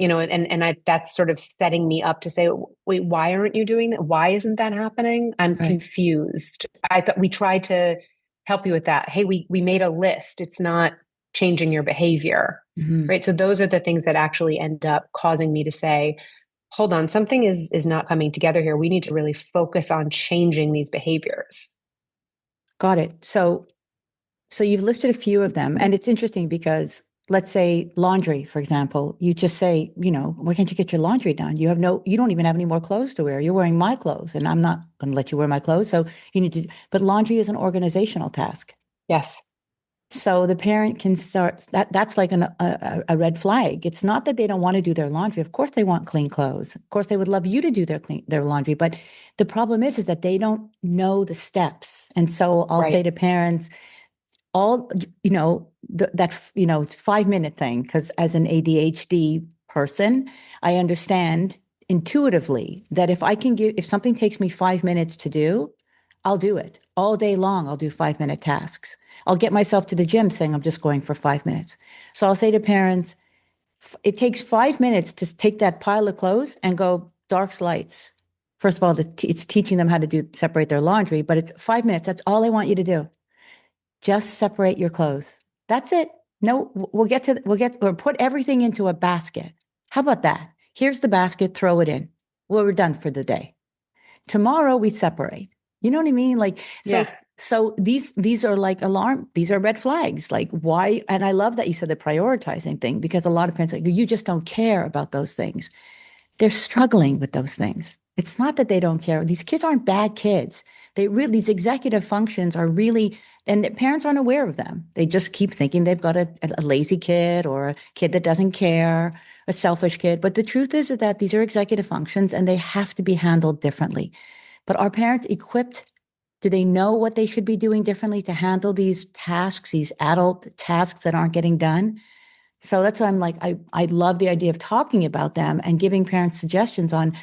Speaker 2: that's sort of setting me up to say, wait, why aren't you doing that? Why isn't that happening? I'm
Speaker 1: Right.
Speaker 2: confused. I thought we tried to help you with that. Hey, we made a list. It's not changing your behavior.
Speaker 1: Mm-hmm.
Speaker 2: Right. So those are the things that actually end up causing me to say, hold on, something is not coming together here. We need to really focus on changing these behaviors.
Speaker 1: Got it. So you've listed a few of them, and it's interesting because let's say laundry, for example, you just say, why can't you get your laundry done? You don't even have any more clothes to wear. You're wearing my clothes, and I'm not going to let you wear my clothes. So you need to, but laundry is an organizational task.
Speaker 2: Yes.
Speaker 1: So the parent can start that's like a red flag. It's not that they don't want to do their laundry. Of course they want clean clothes. Of course they would love you to do their laundry, but the problem is that they don't know the steps. And so I'll say
Speaker 2: Right.
Speaker 1: to parents, all that 5-minute thing, because as an ADHD person, I understand intuitively that if something takes me 5 minutes to do, I'll do it all day long. I'll do 5-minute tasks. I'll get myself to the gym saying I'm just going for 5 minutes. So I'll say to parents, it takes 5 minutes to take that pile of clothes and go darks lights. First of all, it's teaching them how to separate their laundry, but it's 5 minutes. That's all I want you to do. Just separate your clothes. That's it. No, or put everything into a basket. How about that? Here's the basket, throw it in. Well, we're done for the day. Tomorrow we separate. You know what I mean? Like, so,
Speaker 2: Yeah.
Speaker 1: so these are like these are red flags. Like why? And I love that you said the prioritizing thing, because a lot of parents are like, you just don't care about those things. They're struggling with those things. It's not that they don't care. These kids aren't bad kids. These executive functions are really, and parents aren't aware of them. They just keep thinking they've got a lazy kid or a kid that doesn't care, a selfish kid. But the truth is that these are executive functions and they have to be handled differently. But are parents equipped? Do they know what they should be doing differently to handle these tasks, these adult tasks that aren't getting done? So that's why I'm like, I love the idea of talking about them and giving parents suggestions on,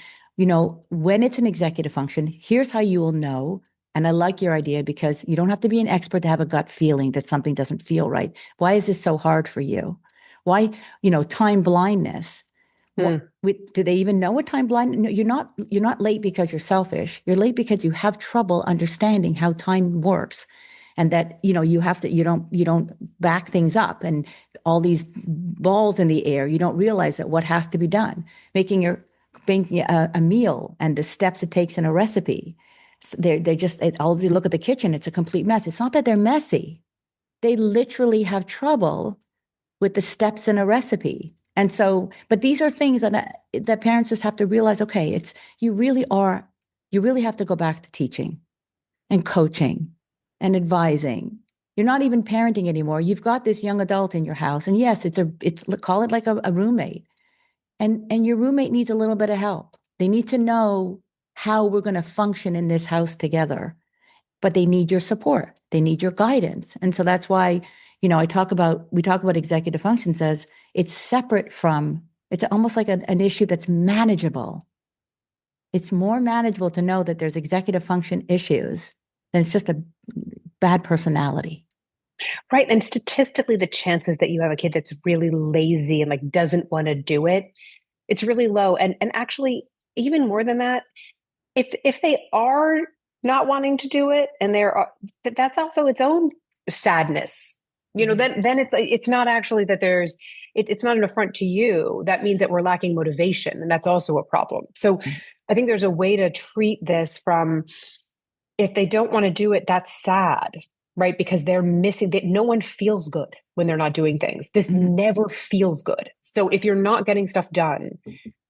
Speaker 1: when it's an executive function, here's how you will know. And I like your idea because you don't have to be an expert to have a gut feeling that something doesn't feel right. Why is this so hard for you? Why, time blindness.
Speaker 2: Hmm.
Speaker 1: Do they even know what time blind? No, you're not late because you're selfish. You're late because you have trouble understanding how time works, and that you don't back things up and all these balls in the air. You don't realize that what has to be done, making a meal and the steps it takes in a recipe. All you look at the kitchen, it's a complete mess. It's not that they're messy. They literally have trouble with the steps in a recipe. And so, but these are things that parents just have to realize, okay, you really have to go back to teaching and coaching and advising. You're not even parenting anymore. You've got this young adult in your house. And yes, it's call it like a roommate. And your roommate needs a little bit of help. They need to know how we're going to function in this house together, but they need your support. They need your guidance. And so that's why, We talk about executive functions as it's separate from, it's almost like an issue that's manageable. It's more manageable to know that there's executive function issues than it's just a bad personality.
Speaker 2: Right. And statistically, the chances that you have a kid that's really lazy and like doesn't want to do it, it's really low. And actually, even more than that, if they are not wanting to do it and that's also its own sadness. Then it's not actually that it's not an affront to you. That means that we're lacking motivation, and that's also a problem. So I think there's a way to treat this from, if they don't want to do it, that's sad, right? Because they're missing that. No one feels good when they're not doing things. This
Speaker 1: Mhm.
Speaker 2: never feels good. So if you're not getting stuff done,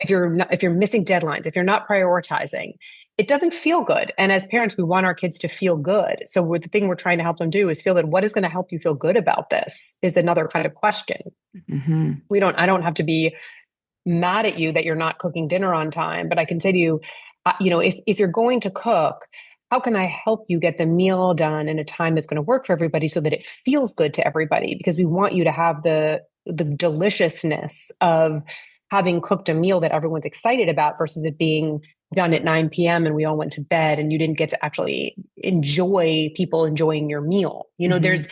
Speaker 2: if you're missing deadlines, if you're not prioritizing, it doesn't feel good. And as parents, we want our kids to feel good. So the thing we're trying to help them do is feel that what is going to help you feel good about this is another kind of question.
Speaker 1: Mhm.
Speaker 2: I don't have to be mad at you that you're not cooking dinner on time, but I can say to you, if you're going to cook, how can I help you get the meal done in a time that's going to work for everybody so that it feels good to everybody? Because we want you to have the deliciousness of having cooked a meal that everyone's excited about versus it being done at 9 p.m. and we all went to bed and you didn't get to actually enjoy people enjoying your meal.
Speaker 1: Mhm.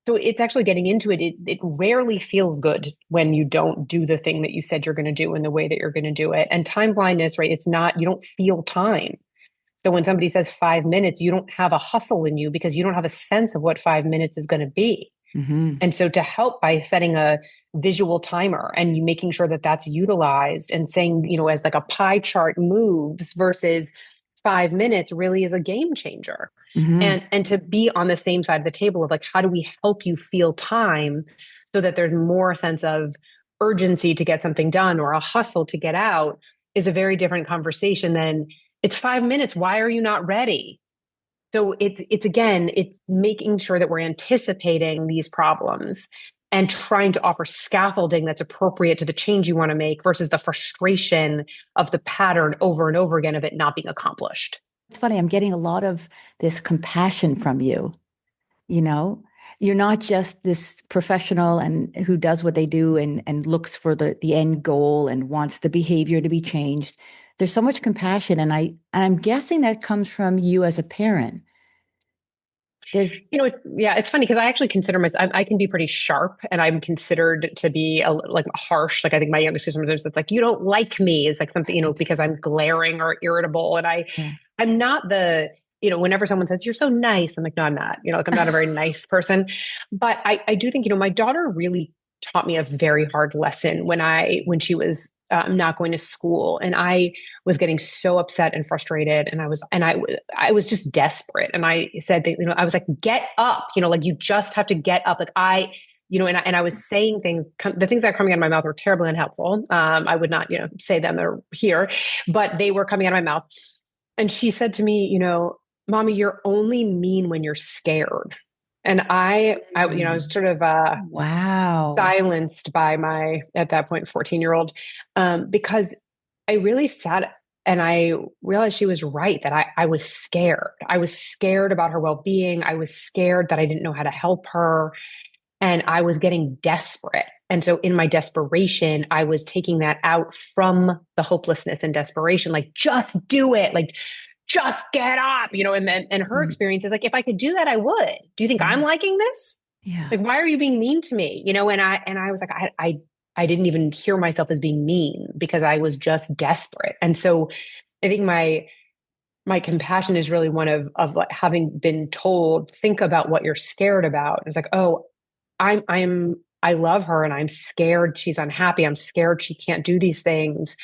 Speaker 2: So it's actually getting into it. It rarely feels good when you don't do the thing that you said you're going to do in the way that you're going to do it. And time blindness, right? It's not, you don't feel time. So when somebody says 5 minutes, you don't have a hustle in you because you don't have a sense of what 5 minutes is going to be.
Speaker 1: Mhm.
Speaker 2: And so to help by setting a visual timer and you making sure that that's utilized and saying, as like a pie chart moves versus 5 minutes really is a game changer.
Speaker 1: Mhm.
Speaker 2: And to be on the same side of the table of like, how do we help you feel time so that there's more sense of urgency to get something done or a hustle to get out is a very different conversation than it's 5 minutes. Why are you not ready? So it's making sure that we're anticipating these problems and trying to offer scaffolding that's appropriate to the change you want to make versus the frustration of the pattern over and over again of it not being accomplished.
Speaker 1: It's funny, I'm getting a lot of this compassion from you, you know? You're not just this professional and who does what they do and looks for the end goal and wants the behavior to be changed. There's so much compassion, and I'm guessing that comes from you as a parent. There's
Speaker 2: Yeah, it's funny because I actually consider myself, I can be pretty sharp and I'm considered to be like harsh. Like I think my youngest sister sometimes it's like, you don't like me. It's like something,
Speaker 1: right.
Speaker 2: because I'm glaring or irritable. And
Speaker 1: Yeah.
Speaker 2: I'm not whenever someone says, you're so nice, I'm like, no, I'm not, like I'm not a very nice person. But I do think, my daughter really taught me a very hard lesson when she was not going to school. And I was getting so upset and frustrated. And I was just desperate. And I said that, I was like, get up, like you just have to get up. Like and I was saying things, the things that are coming out of my mouth were terribly unhelpful. I would not, say them here, but they were coming out of my mouth. And she said to me, Mommy, you're only mean when you're scared. And I was sort of
Speaker 1: Wow.
Speaker 2: silenced by my, at that point, 14-year-old, because I really sat and I realized she was right, that I was scared. I was scared about her well-being. I was scared that I didn't know how to help her. And I was getting desperate. And so in my desperation, I was taking that out from the hopelessness and desperation, like, just do it. Like, just get up, and her
Speaker 1: Mm.
Speaker 2: experience is like, if I could do that, I would. Do you think I'm
Speaker 1: Yeah.
Speaker 2: liking this?
Speaker 1: Yeah.
Speaker 2: Like, why are you being mean to me? And I was like, I didn't even hear myself as being mean because I was just desperate. And so I think my compassion is really one of like having been told, think about what you're scared about. It's like, oh, I love her and I'm scared she's unhappy. I'm scared she can't do these things.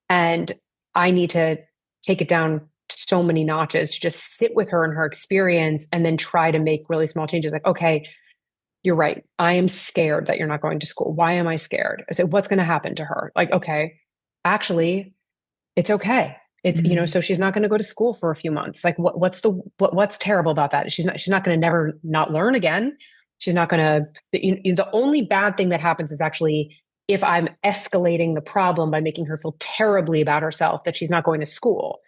Speaker 2: And I need to take it down so many notches to just sit with her and her experience and then try to make really small changes. Like, okay, you're right. I am scared that you're not going to school. Why am I scared? I said, what's going to happen to her? Like, okay, actually, it's okay. It's,
Speaker 1: Mm.
Speaker 2: so she's not going to go to school for a few months. Like what's terrible about that? She's not going to never not learn again. She's not going to, the only bad thing that happens is actually if I'm escalating the problem by making her feel terribly about herself that she's not going to school.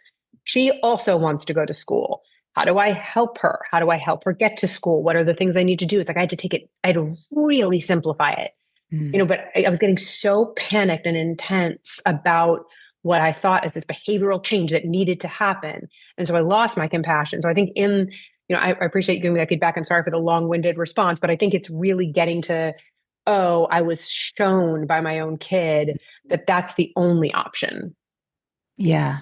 Speaker 2: She also wants to go to school. How do I help her? How do I help her get to school? What are the things I need to do? It's like I had to take it, I had to really simplify it,
Speaker 1: Mm.
Speaker 2: but I was getting so panicked and intense about what I thought is this behavioral change that needed to happen. And so I lost my compassion. So I think I appreciate you giving me that feedback and sorry for the long-winded response, but I think it's really getting to, oh, I was shown by my own kid that that's the only option.
Speaker 1: Yeah,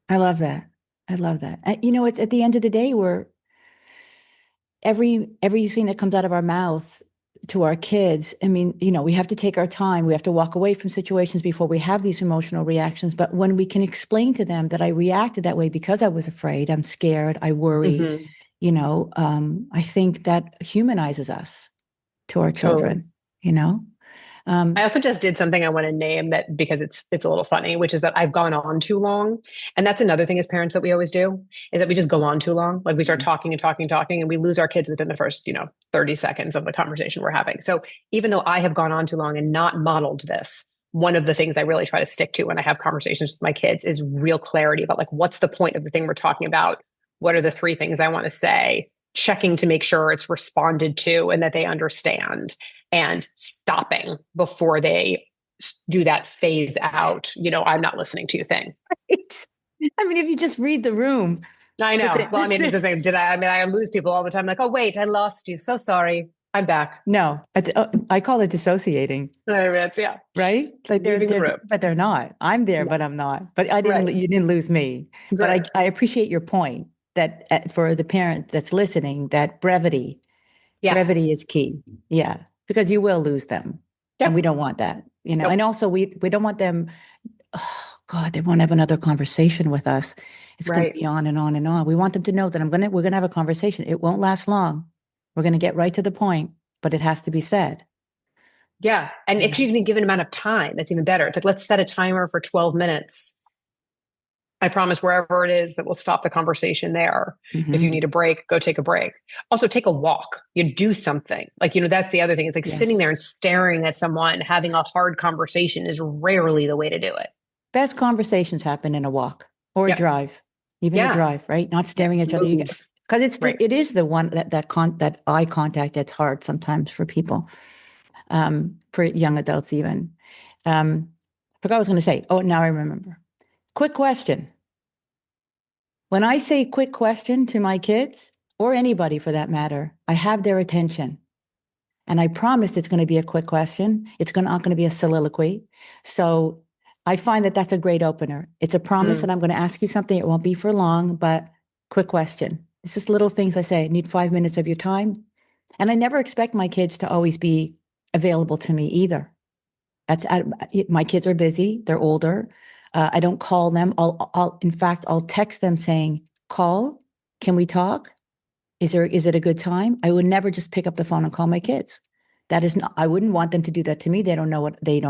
Speaker 1: I love that. I love that. It's at the end of the day, we're everything that comes out of our mouth to our kids. I mean, we have to take our time. We have to walk away from situations before we have these emotional reactions. But when we can explain to them that I reacted that way because I was afraid, I'm scared, I worry,
Speaker 2: Mm-hmm.
Speaker 1: I think that humanizes us to our
Speaker 2: Totally.
Speaker 1: children, you know?
Speaker 2: I
Speaker 1: Um,
Speaker 2: also just did something I want to name that because it's a little funny, which is that I've gone on too long. And that's another thing as parents that we always do is that we just go on too long. Like we start talking and talking and talking, and we lose our kids within the first, 30 seconds of the conversation we're having. So even though I have gone on too long and not modeled this, one of the things I really try to stick to when I have conversations with my kids is real clarity about like what's the point of the thing we're talking about? What are the three things I want to say? Checking to make sure it's responded to and that they understand and stopping before they do that phase out, I'm not listening to you thing.
Speaker 1: I mean, if you just read the room,
Speaker 2: I
Speaker 1: but
Speaker 2: know. Well, I mean, it's the same. I lose people all the time. Like, oh, wait, I lost you. So sorry. I'm back.
Speaker 1: no, I call it dissociating,
Speaker 2: Yeah.
Speaker 1: right? Like
Speaker 2: Leaving the
Speaker 1: they're,
Speaker 2: room.
Speaker 1: but they're not. I'm there,
Speaker 2: No.
Speaker 1: but I'm not. But
Speaker 2: Right.
Speaker 1: you didn't lose me. But
Speaker 2: Great.
Speaker 1: I appreciate your point that for the parent that's listening, that
Speaker 2: Yeah.
Speaker 1: brevity is key. Yeah, because you will lose them, and we
Speaker 2: Yep.
Speaker 1: don't want that, And
Speaker 2: Nope.
Speaker 1: also, we don't want them. Oh God, they won't have another conversation with us. It's going to
Speaker 2: Right.
Speaker 1: be on and on and on. We want them to know that we're gonna have a conversation. It won't last long. We're going to get right to the point, but it has to be said.
Speaker 2: Yeah. And
Speaker 1: You
Speaker 2: if
Speaker 1: know.
Speaker 2: you can give an amount of time, that's even better. It's like, let's set a timer for 12 minutes. I promise wherever it is that we'll stop the conversation there. If you
Speaker 1: Hmm.
Speaker 2: need a break, go take a break. Also, take a walk. You do something. Like, that's the other thing. It's like sitting there
Speaker 1: Yes.
Speaker 2: and staring at someone, having a hard conversation is rarely the way to do it.
Speaker 1: Best conversations happen in a walk or a
Speaker 2: Yep.
Speaker 1: drive, even a
Speaker 2: Yeah.
Speaker 1: drive, right? Not
Speaker 2: Yep.
Speaker 1: staring at each other.
Speaker 2: Move.
Speaker 1: Because
Speaker 2: Right.
Speaker 1: it is the one that eye contact that's hard sometimes for people, for young adults even. I forgot what I was going to say. Oh, now I remember. Quick question. When I say quick question to my kids or anybody for that matter, I have their attention. And I promised it's going to be a quick question. Not going to be a soliloquy. So I find that that's a great opener. It's a promise that
Speaker 2: Mm.
Speaker 1: I'm going to ask you something. It won't be for long, but quick question. It's just little things I say. I need 5 minutes of your time. And I never expect my kids to always be available to me either. My kids are busy. They're older. I don't call them. In fact, I'll text them saying, call, can we talk? Is it a good time? I would never just pick up the phone and call my kids. That is not, I wouldn't want them to do that to me. They don't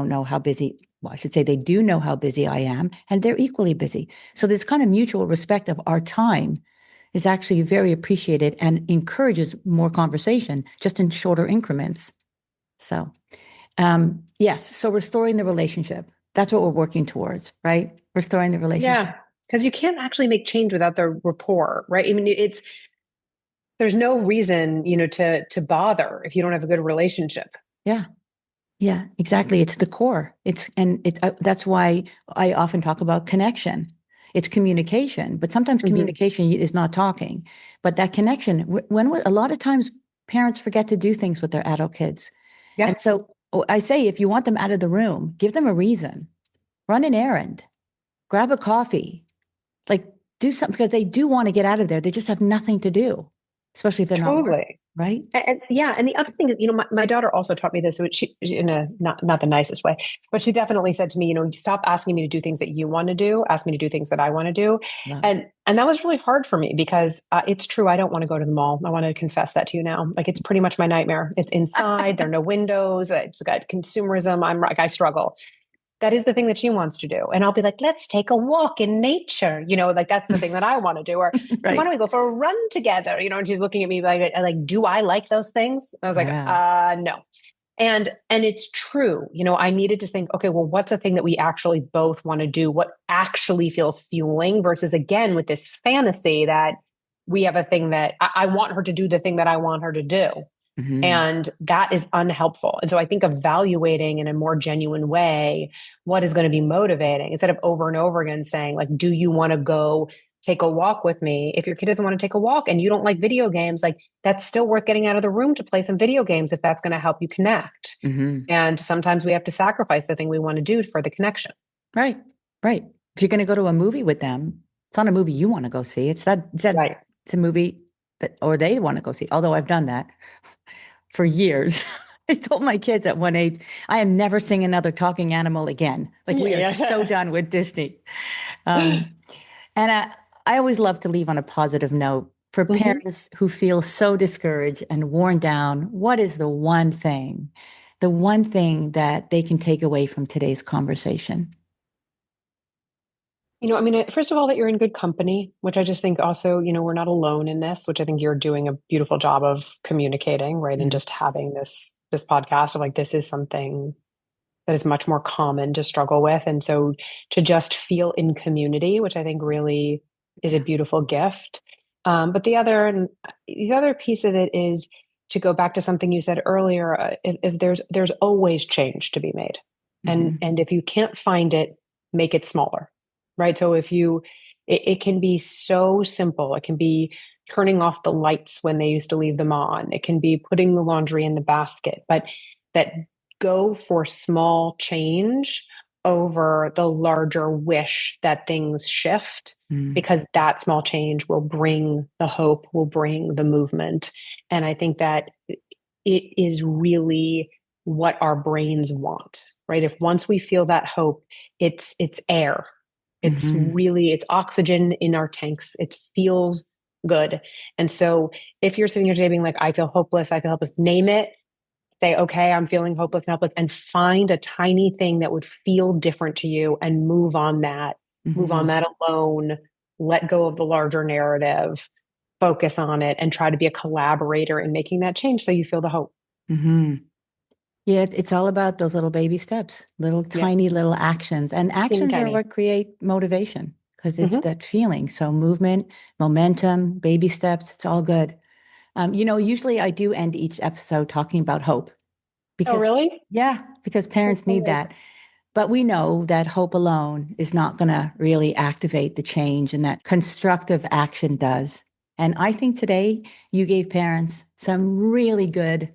Speaker 1: know how busy, well, I should say they do know how busy I am, and they're equally busy. So this kind of mutual respect of our time is actually very appreciated and encourages more conversation just in shorter increments. So, yes, so restoring the relationship. That's what we're working towards, right? Restoring the relationship.
Speaker 2: Yeah. Because you can't actually make change without the rapport, right? I mean, there's no reason, to bother if you don't have a good relationship.
Speaker 1: Yeah. Yeah, exactly. It's the core. That's why I often talk about connection. It's communication, but sometimes
Speaker 2: Hmm.
Speaker 1: communication is not talking. But that connection, a lot of times parents forget to do things with their adult kids. And
Speaker 2: Yeah.
Speaker 1: so I say, if you want them out of the room, give them a reason, run an errand, grab a coffee, like do something because they do want to get out of there. They just have nothing to do, especially if they're not working,
Speaker 2: Totally.
Speaker 1: right?
Speaker 2: And yeah, and the other thing is, my daughter also taught me this, which she in a not the nicest way, but she definitely said to me, stop asking me to do things that you want to do, ask me to do things that I want to do,
Speaker 1: Love it.
Speaker 2: and that was really hard for me because it's true, I don't want to go to the mall. I want to confess that to you now. Like it's pretty much my nightmare. It's inside, there are no windows, it's got consumerism. I'm like I struggle. That is the thing that she wants to do. And I'll be like, let's take a walk in nature. Like that's the thing that I want to do. Or why don't
Speaker 1: Right.
Speaker 2: we go for a run together? And she's looking at me like, do I like those things? I was like,
Speaker 1: Yeah.
Speaker 2: no. And it's true. I needed to think, okay, well, what's a thing that we actually both want to do? What actually feels fueling versus again with this fantasy that we have a thing that I want her to do the thing that I want her to do.
Speaker 1: Mm-hmm.
Speaker 2: And that is unhelpful. And so I think evaluating in a more genuine way what is going to be motivating instead of over and over again saying, like, do you want to go take a walk with me? If your kid doesn't want to take a walk and you don't like video games, like that's still worth getting out of the room to play some video games if that's going to help you connect.
Speaker 1: Mm-hmm.
Speaker 2: And sometimes we have to sacrifice the thing we want to do for the connection.
Speaker 1: Right. Right. If you're going to go to a movie with them, it's not a movie you want to go see. It's
Speaker 2: Right.
Speaker 1: it's a movie that, or they want to go see. Although I've done that for years. I told my kids at one age, I am never seeing another talking animal again. Like we are so done with Disney. And I always love to leave on a positive note for parents who feel so discouraged and worn down. What is the one thing that they can take away from today's conversation?
Speaker 2: I mean, first of all, that you're in good company, which I just think also, we're not alone in this, which I think you're doing a beautiful job of communicating, right? And just having this podcast of like, this is something that is much more common to struggle with. And so to just feel in community, which I think really is a beautiful gift. But the other piece of it is to go back to something you said earlier. If there's always change to be made, and if you can't find it, make it smaller. Right. So it can be so simple. It can be turning off the lights when they used to leave them on. It can be putting the laundry in the basket, but that go for small change over the larger wish that things shift, because that small change will bring the hope, will bring the movement. And I think that it is really what our brains want, right? If once we feel that hope, it's air. It's oxygen in our tanks. It feels good. And so if you're sitting here today being like, I feel hopeless, name it, say, okay, I'm feeling hopeless and helpless, and find a tiny thing that would feel different to you and move on that alone, let go of the larger narrative, focus on it, and try to be a collaborator in making that change so you feel the hope.
Speaker 1: Yeah, it's all about those little baby steps, tiny little actions. And actions are what create motivation, because it's that feeling. So movement, momentum, baby steps, it's all good. Usually I do end each episode talking about hope.
Speaker 2: Oh, really?
Speaker 1: Yeah, because parents need that. But we know that hope alone is not going to really activate the change, and that constructive action does. And I think today you gave parents some really good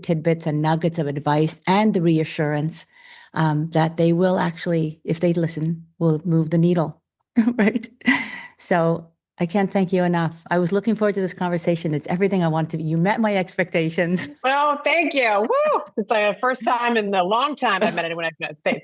Speaker 1: tidbits and nuggets of advice and the reassurance that they will actually, if they listen, will move the needle, right? So I can't thank you enough. I was looking forward to this conversation. It's everything I wanted to be. You met my expectations.
Speaker 2: Well, thank you. Woo! It's like the first time in a long time I've met anyone.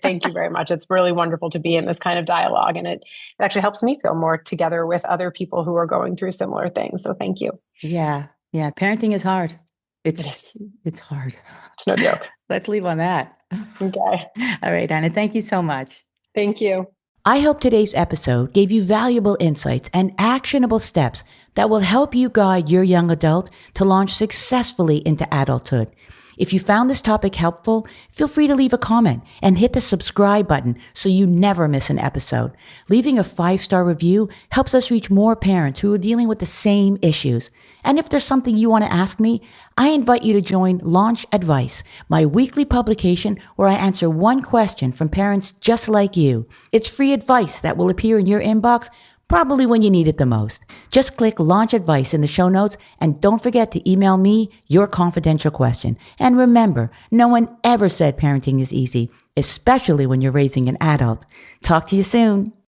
Speaker 2: Thank you very much. It's really wonderful to be in this kind of dialogue. And it actually helps me feel more together with other people who are going through similar things. So thank you.
Speaker 1: Yeah. Yeah. Parenting is hard. It's hard.
Speaker 2: It's no joke.
Speaker 1: Let's leave on that.
Speaker 2: Okay.
Speaker 1: All right, Anna, thank you so much.
Speaker 2: Thank you.
Speaker 1: I hope today's episode gave you valuable insights and actionable steps that will help you guide your young adult to launch successfully into adulthood. If you found this topic helpful, feel free to leave a comment and hit the subscribe button so you never miss an episode. Leaving a 5-star review helps us reach more parents who are dealing with the same issues. And if there's something you want to ask me, I invite you to join Launch Advice, my weekly publication where I answer one question from parents just like you. It's free advice that will appear in your inbox probably when you need it the most. Just click Launch Advice in the show notes, and don't forget to email me your confidential question. And remember, no one ever said parenting is easy, especially when you're raising an adult. Talk to you soon.